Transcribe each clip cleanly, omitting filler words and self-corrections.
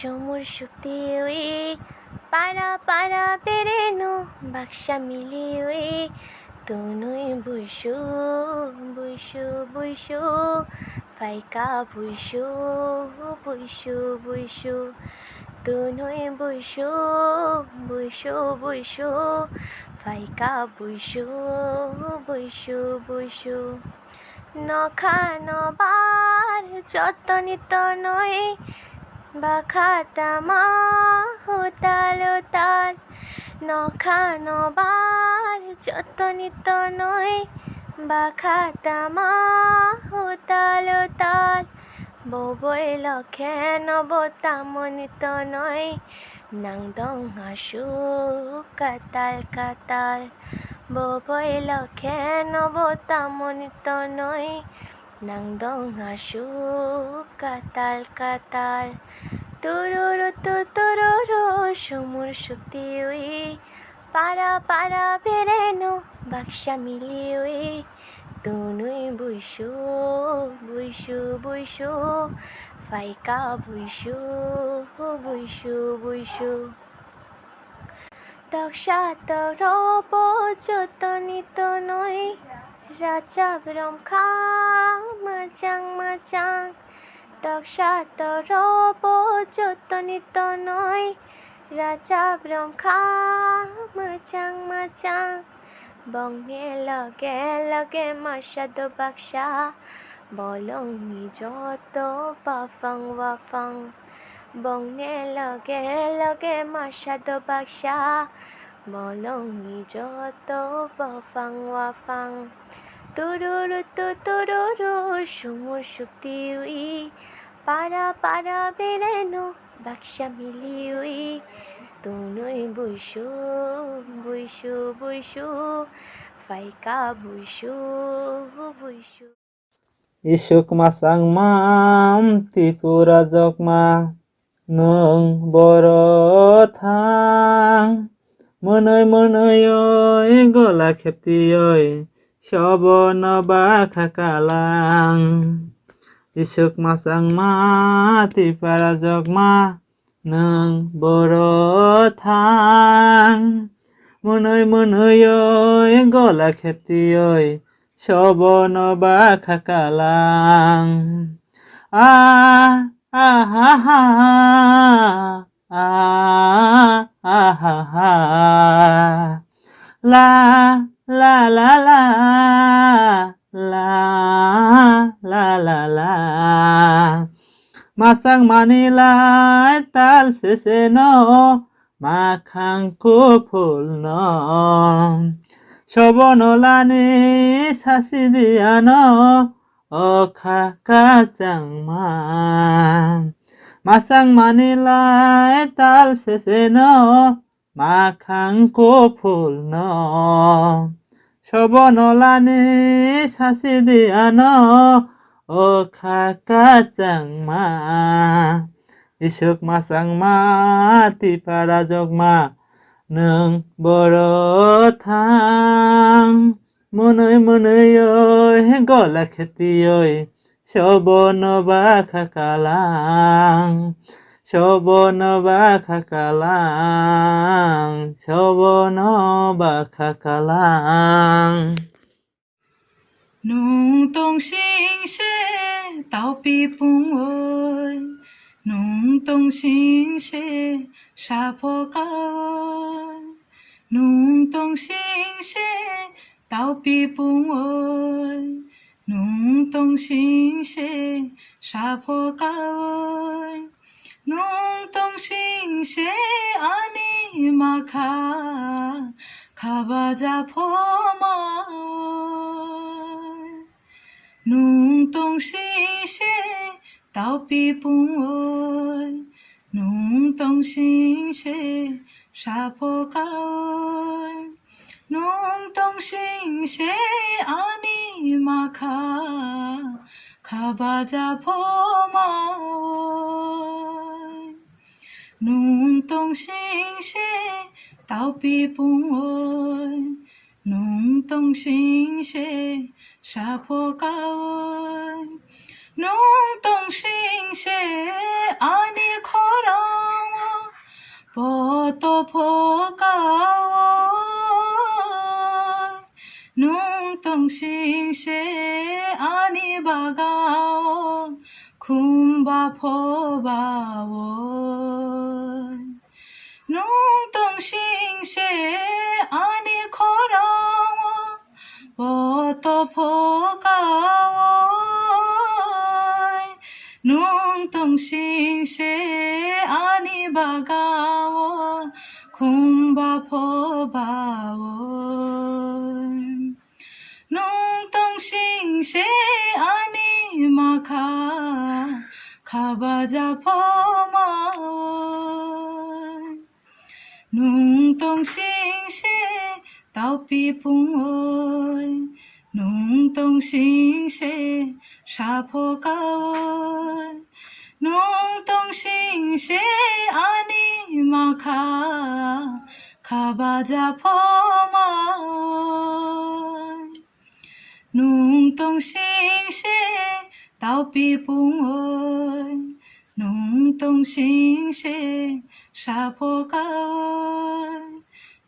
সমুর শক্তি ওই পাড়া পাড়া বেরেনো বাক্সা মিলি ওই তুনুই বুইসু বুইসু বুইসু ফাইকা বুইসু বুইসু বুইসু তুনুই বুইসু বুইসু বুইসু ফাইকা বুইসু বুইসু বুইসু নখা নবার যতনিত নয় বাখাতামা হোতাল হোতাল নখা নবার যতনিত নয় বাখাতামা হোতাল হোতাল ববই লখে নবতামনিত নয় নাংদং হাসু কাতাল কাতাল ববই লখে নবতামনিত নয় নাংদং হাসু কাতাল কাতাল তুরুরু তুরুরু সমুর শক্তি উই পাড়া পাড়া বেরেনো বাক্সা মিলি উই তুনুই বুইসু বুইসু বুইসু ফাইকা বুইসু বুইসু বুইসু তক্সা তরব যতনিত নয় রাজা ব্রহ্মা মাচাং মাচাং তক্সা তরব যতনিত নয় রাজা ব্রহ্মা মাচাং মাচাং বংনে লগে লগে মাসাদ বাক্সা বলং যত বাফাং বাফাং বংনে লগে লগে মাসাদ বাক্সা বলং যত বাফাং বাফাং তুরুরু তুরুরু সমুর শক্তি উই পাড়া পাড়া বেরেনো বাক্সা মিলি we তুনুই বুইসু বুইসু বুইসু Faika বুইসু বুইসু Isuk masang mam Tripura jokma nung borothang Monoi monoi oi gola khepti oi shobono bakha kalang Isuk masang ma Tripura jokma nung borothang Monoi monoi oi gola khepti oi shobono bakha kalang la la la la la la la la masang manilai tal seseno makhang kupul no shobonolani sasi diano okha kachangma masang manilai tal seseno makhang kupul no shobonolani sasi diano okha kachangma isuk masang ma Tripura jokma nung borothang monoi monoi oi gola kheti oi shobono bakha kalang shobono bakha kalang shobono bakha kalang nung tong sing she tao pi pung oi nung tong sing she sha po kaon nung tong sing she tao pi pung oi nung tong sing she sha po kaon nung tong sing she ani ma kha ba ja pho ma nung tong sing she tao pi pung oi nung tong sing she sha po kaon nung tong sing she ani ma kha ba ja pho ma nung tong sing she tao pi pung oi nung tong sing she sha po kaon nung tong sing she ani khorang poto phokao nung tong sing se ani bagao kumba pho bao nung tong sing se ani khorang poto phokao nung tong sing se ani bagao kumba pho bao nung tong sing se ani makha khabaja pho mao nung tong sing se tao pi pung oi nung tong sing se sa pho cao nung tong sing se ani makha khabaja pho mao nung tong sing se tao pi pung oi nung tong sing se sa pho cao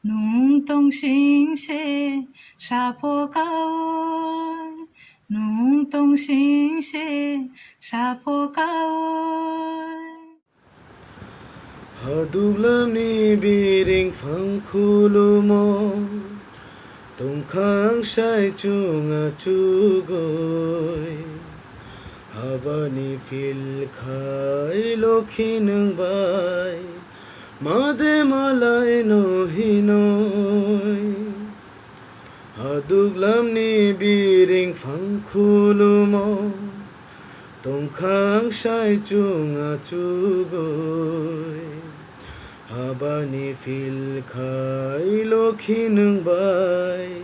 nung tong sing se sa pho cao nung tong sing se sa pho cao Haduglam ni biring phang khulumo tungkhang sai chunga chugoi habani fil khai lokhinung bai made malai no hinoi Haduglam ni biring phang khulumo tungkhang sai chunga chugoi habani fil khai lokhinung bai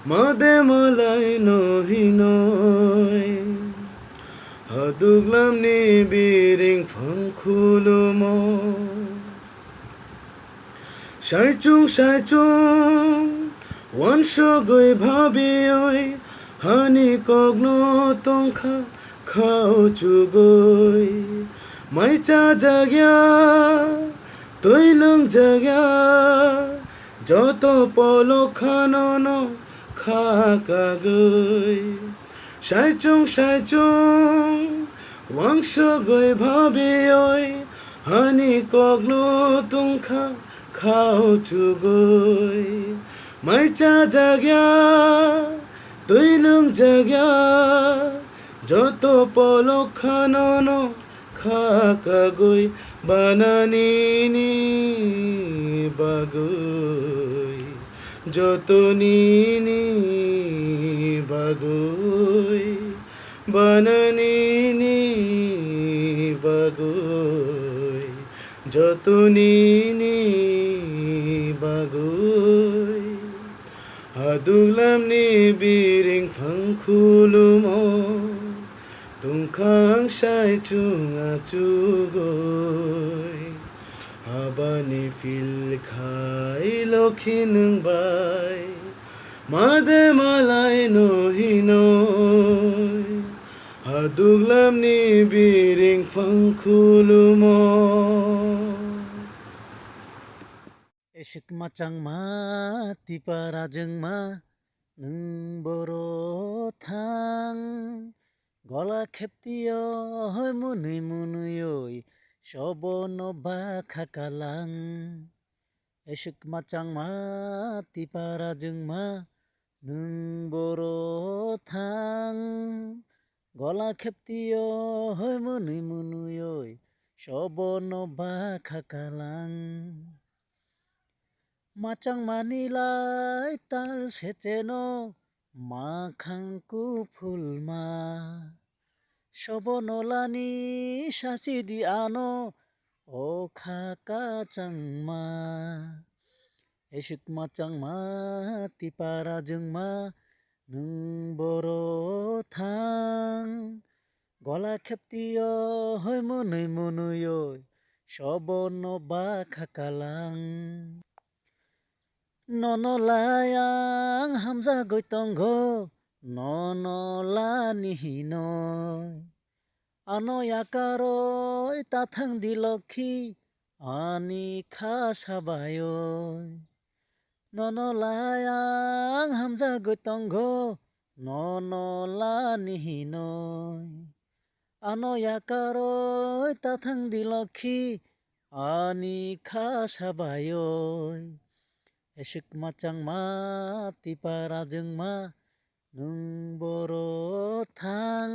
made malai no hinoi Haduglam ni biring phang khulumo sai chung wan so goi bhabi oi hani kogno tongkha khao chugoi mai cha jagya toilung jagya joto polo khano no kha ka goi sai chung wang so goi bhabi oi hani kogno tongkha khao chugoi mai cha jagya toilung jagya joto polo khano no kha ka goi banani ni bagui joto ni bagui banani ni bagui joto ni bagui Haduglam ni biring phang khulumo tungkhang sai chunga chugoi habani fil khai lokhinung bai made malai no hinoi Haduglam ni biring phang khulumo Esik macang ma tipara jeng ma nung boro thang gola kheptiyo hoy munui shobono ba khakalang esik macang ma tipara jeng ma nung boro thang gola kheptiyo hoy munui shobono ba khakalang Macang manilai tal seceno makhangku fulma Shobonolani sasi di ano o khaka changma Esik macang ma tipara jeng ma nung boro thang gola kheptiyo hoy munui shobono ba khakalang Nonolayang hamza goitonggo nonolani hinoi ano yakaro tathang dilokhi ani kha sabayoy nonolayang hamza goitonggo nonola nihinoy ano yakaroy tathang dilokhi ani kha sabayoy esuk macang ma tipara jengma nung boro thang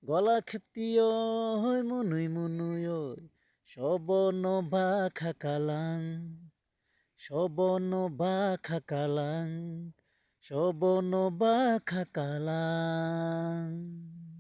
gala kheptiyoy munuyoy shobono bakha kalang shobono bakha kalang shobono bakha kalang